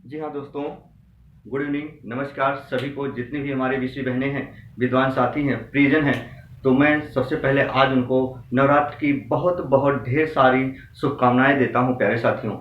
जी हाँ दोस्तों, good evening, नमस्कार सभी को। जितने भी हमारे विषय बहनें हैं, विद्वान साथी हैं, प्रियजन हैं, तो मैं सबसे पहले आज उनको नवरात्र की बहुत बहुत ढेर सारी शुभकामनाएं देता हूं प्यारे साथियों।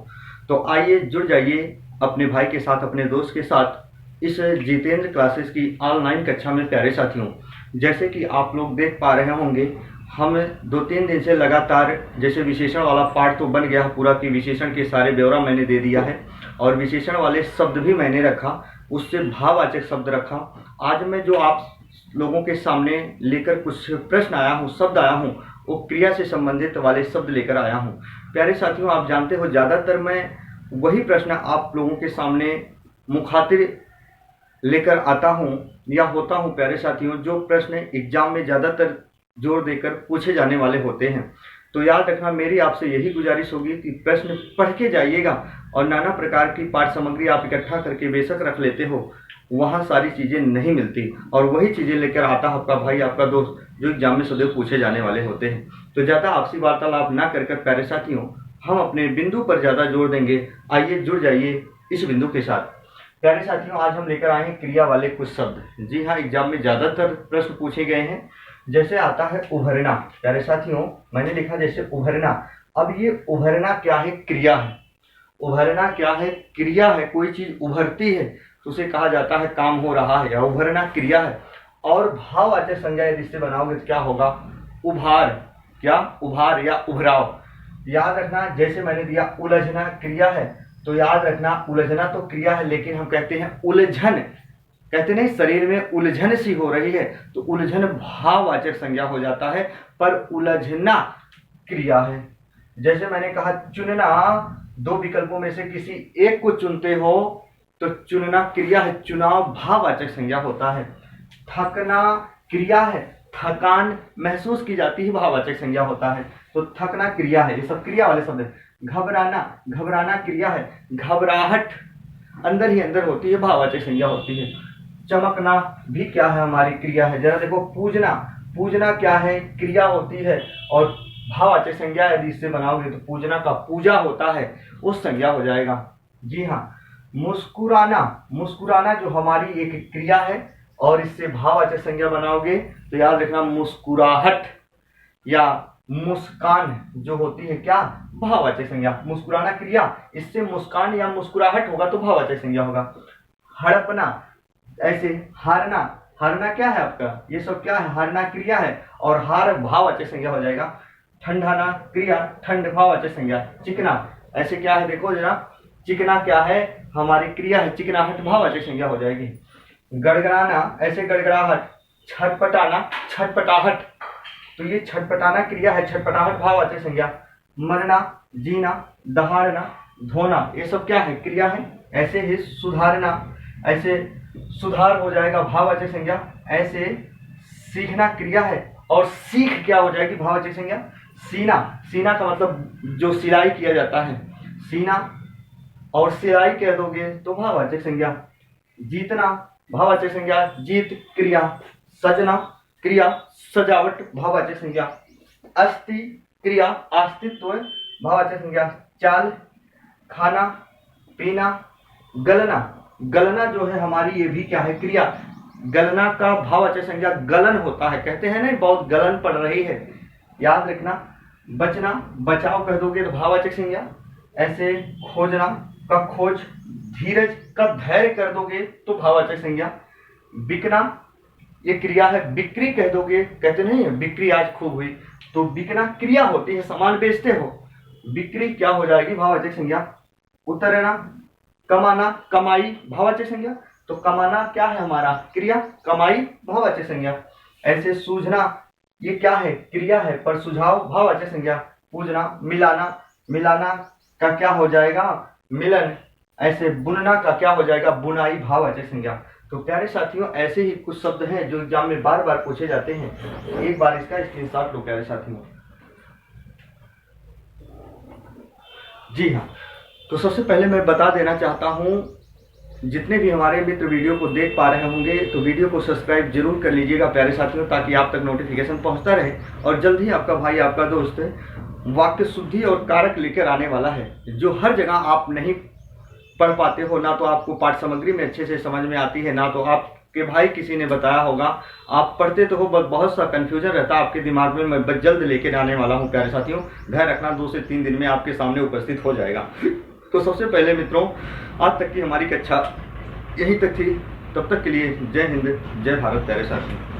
तो आइए जुड़ जाइए अपने भाई के साथ, अपने दोस्त के साथ इस जितेंद्र क्लासेस की ऑनलाइन कक्षा में प्यारे साथियों। जैसे कि आप लोग देख पा रहे होंगे, हम 2-3 दिन से लगातार, जैसे विशेषण वाला पार्ट तो बन गया पूरा कि विशेषण के सारे ब्यौरा मैंने दे दिया है और विशेषण वाले शब्द भी मैंने रखा, उससे भाववाचक शब्द रखा। आज मैं जो आप लोगों के सामने लेकर कुछ प्रश्न आया हूँ, शब्द आया हूँ, वो क्रिया से संबंधित वाले शब्द लेकर आया हूँ। प्यारे साथियों, आप जानते हो ज़्यादातर मैं वही प्रश्न आप लोगों के सामने मुखातिब लेकर आता हूँ या होता हूँ प्यारे साथियों, जो प्रश्न एग्जाम में ज़्यादातर जोर देकर पूछे जाने वाले होते हैं। तो याद रखना, मेरी आपसे यही गुजारिश होगी कि प्रश्न पढ़ के जाइएगा और नाना प्रकार की पाठ सामग्री आप इकट्ठा करके बेशक रख लेते हो, वहाँ सारी चीज़ें नहीं मिलती और वही चीज़ें लेकर आता आपका भाई, आपका दोस्त, जो एग्जाम में सदैव पूछे जाने वाले होते हैं। तो ज़्यादा आपसी वार्तालाप ना कर प्यारे साथियों, हम अपने बिंदु पर ज़्यादा जोर देंगे। आइए जुड़ जाइए इस बिंदु के साथ। प्यारे साथियों, आज हम लेकर आए हैं क्रिया वाले कुछ शब्द। जी हाँ, एग्जाम में ज़्यादातर प्रश्न पूछे गए हैं। जैसे आता है उभरना। प्यारे साथियों, मैंने लिखा जैसे उभरना। अब ये उभरना क्या है? क्रिया है। उभरना क्या है? क्रिया है। कोई चीज उभरती है तो उसे कहा जाता है काम हो रहा है, या उभरना क्रिया है। और भाववाचक संज्ञा यदि इससे बनाओगे तो क्या होगा? उभार। क्या? उभार या उभराव। याद रखना, जैसे मैंने दिया उलझना क्रिया है, तो याद रखना उलझना तो क्रिया है, लेकिन हम कहते हैं उलझन, कहते नहीं शरीर में उलझन सी हो रही है, तो उलझन भाववाचक संज्ञा हो जाता है, पर उलझना क्रिया है। जैसे मैंने कहा चुनना, दो विकल्पों में से किसी एक को चुनते हो तो चुनना क्रिया है, चुनाव भाववाचक संज्ञा होता है। थकना क्रिया है, थकान महसूस की जाती है, भाववाचक संज्ञा होता है। तो थकना क्रिया है, ये सब क्रिया वाले शब्द है। घबराना, घबराना क्रिया है, घबराहट अंदर ही अंदर होती है, भाववाचक संज्ञा होती है। चमकना भी क्या है? हमारी क्रिया है। जरा देखो, पूजना, पूजना क्या है? क्रिया होती है, और भाववाचक संज्ञा यदि इससे बनाओगे तो पूजना का पूजा होता है, उस संज्ञा हो जाएगा। जी हाँ। मुस्कुराना, मुस्कुराना जो हमारी एक क्रिया है, और इससे भाववाचक संज्ञा बनाओगे तो याद रखना मुस्कुराहट या मुस्कान जो होती है, क्या? भाववाचक संज्ञा। मुस्कुराना क्रिया, इससे मुस्कान या मुस्कुराहट होगा तो भाववाचक संज्ञा होगा। हड़पना, ऐसे हारना, हारना क्या है आपका? ये सब क्या है? हारना क्रिया है, और हार भाववाचक संज्ञा हो जाएगा। ठंडाना क्रिया, ठंड भाववाचक संज्ञा। चिकना, ऐसे क्या है? देखो जरा, चिकना क्या है? हमारी क्रिया है, चिकनाहट भाववाचक संज्ञा हो जाएगी। गड़गड़ाना, ऐसे गड़गड़ाहट। छटपटाना, छटपटाहट, तो ये छटपटाना क्रिया है, छटपटाहट भाववाचक संज्ञा। मरना, जीना, दहाड़ना, धोना, ये सब क्या है? क्रिया है। ऐसे ही सुधारना, ऐसे सुधार हो जाएगा भाववाचक संज्ञा। ऐसे सीखना क्रिया है, और सीख क्या हो जाएगी? भाववाचक संज्ञा। सीना, सीना का मतलब जो सिलाई किया जाता है, सीना, और सिलाई कह दोगे तो भाववाचक संज्ञा। जीतना भाववाचक संज्ञा, जीत क्रिया। सजना क्रिया, सजावट भाववाचक संज्ञा। अस्थि क्रिया, अस्तित्व भाववाचक संज्ञा। चाल, खाना पीना। गलना, गलना जो है हमारी, ये भी क्या है? क्रिया। गलना का भाववाचक संज्ञा गलन होता है, कहते हैं ना बहुत गलन पड़ रही है, याद रखना। बचना, बचाव कह दोगे तो भाववाचक संज्ञा। ऐसे खोजना का खोज, धीरज का धैर्य कर दोगे तो भाववाचक संज्ञा। बिकना, ये क्रिया है, बिक्री कह दोगे, कहते नहीं है बिक्री आज खूब हुई, तो बिकना क्रिया होती है, सामान बेचते हो। बिक्री क्या हो जाएगी? भाववाचक संज्ञा। उतरना, कमाना, कमाई भाववाचक संज्ञा। तो कमाना क्या है हमारा? क्रिया, कमाई भाववाचक संज्ञा। ऐसे सूझना, ये क्या है? क्रिया है, पर सुझाव भाववाचक संज्ञा। पूजना, मिलाना, मिलाना का क्या हो जाएगा? मिलन। ऐसे बुनना का क्या हो जाएगा? बुनाई भाववाचक संज्ञा। तो प्यारे साथियों, ऐसे ही कुछ शब्द हैं जो एग्जाम में बार बार पूछे जाते हैं। एक बार इसका स्क्रीनशॉट लो प्यारे साथियों। जी हाँ, तो सबसे पहले मैं बता देना चाहता हूँ, जितने भी हमारे मित्र वीडियो को देख पा रहे होंगे तो वीडियो को सब्सक्राइब जरूर कर लीजिएगा प्यारे साथियों, ताकि आप तक नोटिफिकेशन पहुंचता रहे। और जल्द ही आपका भाई, आपका दोस्त वाक्य शुद्धि और कारक लेकर आने वाला है, जो हर जगह आप नहीं पढ़ पाते हो, ना तो आपको पाठ सामग्री में अच्छे से समझ में आती है, ना तो आपके भाई किसी ने बताया होगा। आप पढ़ते तो हो, बहुत सा कन्फ्यूजन रहता है आपके दिमाग में। मैं जल्द लेके आने वाला हूँ प्यारे साथियों, धैर्य रखना, 2 से 3 दिन में आपके सामने उपस्थित हो जाएगा। तो सबसे पहले मित्रों, आज तक की हमारी कक्षा यहीं तक थी। तब तक के लिए जय हिंद, जय भारत प्यारे साथियों।